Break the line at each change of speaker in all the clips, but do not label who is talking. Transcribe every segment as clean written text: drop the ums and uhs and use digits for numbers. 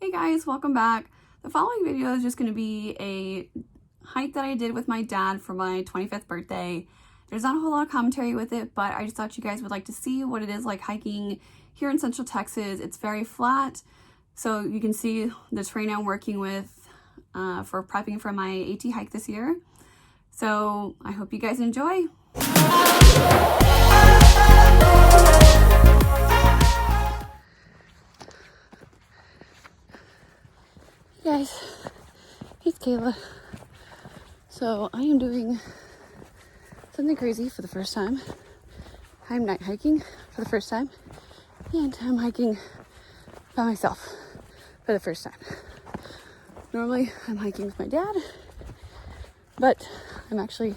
Hey guys, welcome back. The following video is just going to be a hike that I did with my dad for my 25th birthday. There's not a whole lot of commentary with it, but I just thought you guys would like to see what it is like hiking here in Central Texas. It's very flat, so you can see the terrain I'm working with for prepping for my AT hike this year. So I hope you guys enjoy. Hey guys, it's Kayla. So I am doing something crazy for the first time. I'm night hiking for the first time, and I'm hiking by myself for the first time. Normally I'm hiking with my dad, but I'm actually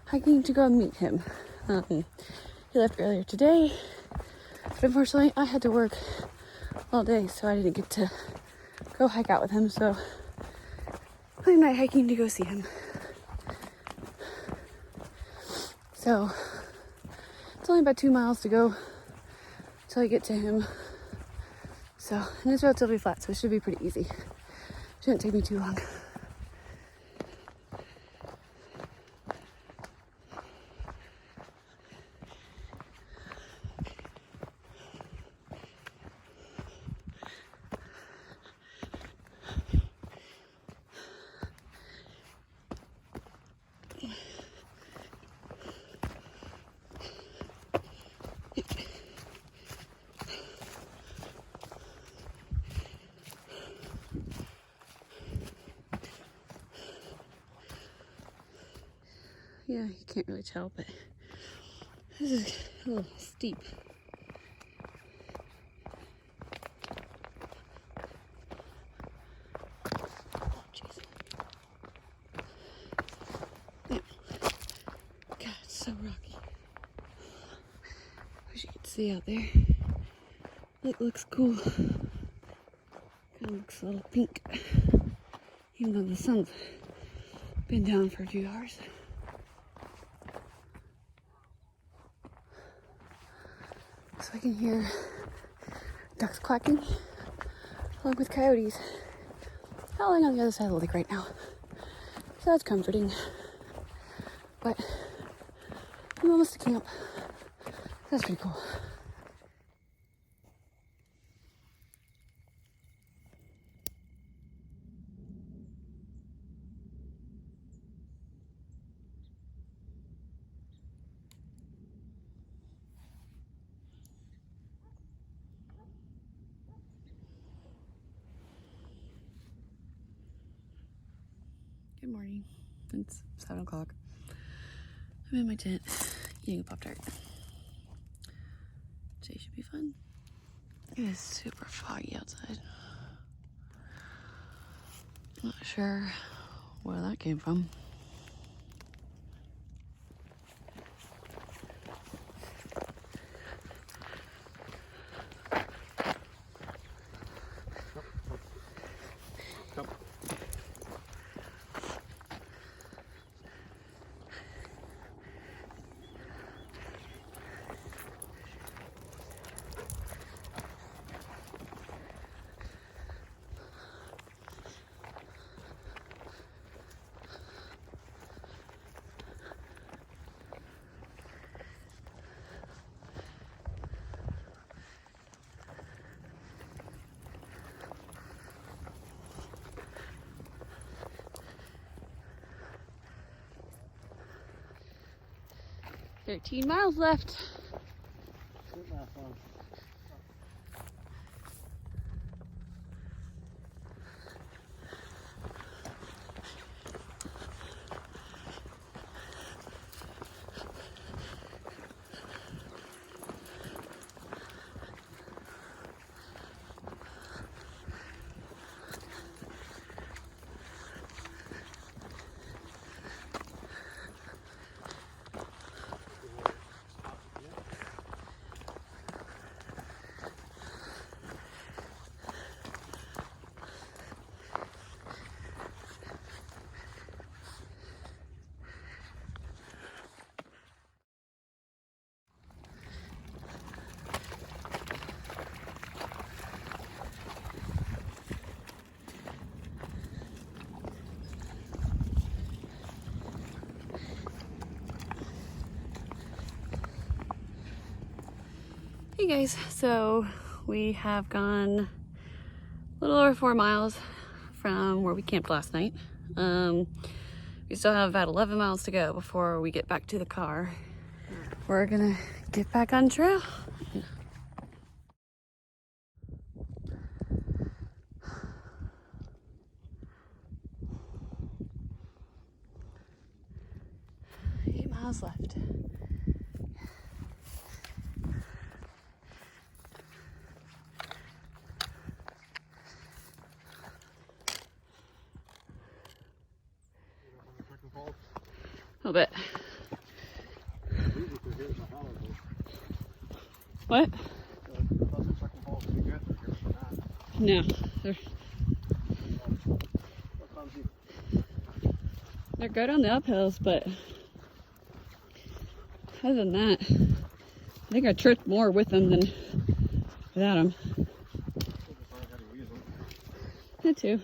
hiking to go meet him. He left earlier today, but unfortunately I had to work all day, so I didn't get to go hike out with him, so I'm night hiking to go see him. So it's only about 2 miles to go till I get to him. So, and it's relatively flat, so it should be pretty easy. Shouldn't take me too long. Yeah, you can't really tell, but this is a little steep. Jeez. Yeah. God, it's so rocky. Wish you could see out there. It looks cool. Kind of looks a little pink, even though the sun's been down for a few hours. So I can hear ducks quacking along with coyotes howling on the other side of the lake right now. So that's comforting. But I'm almost to camp. That's pretty cool. Good morning. It's 7 o'clock. I'm in my tent eating a Pop-Tart. Today should be fun. It is super foggy outside. Not sure where that came from. "13 miles left." Hey guys, so we have gone a little over 4 miles from where we camped last night. We still have about 11 miles to go before we get back to the car. We're gonna get back on trail. Eight miles left. A little bit. What? No. They're good on the uphills, but other than that, I think I tripped more with them than without them. That too.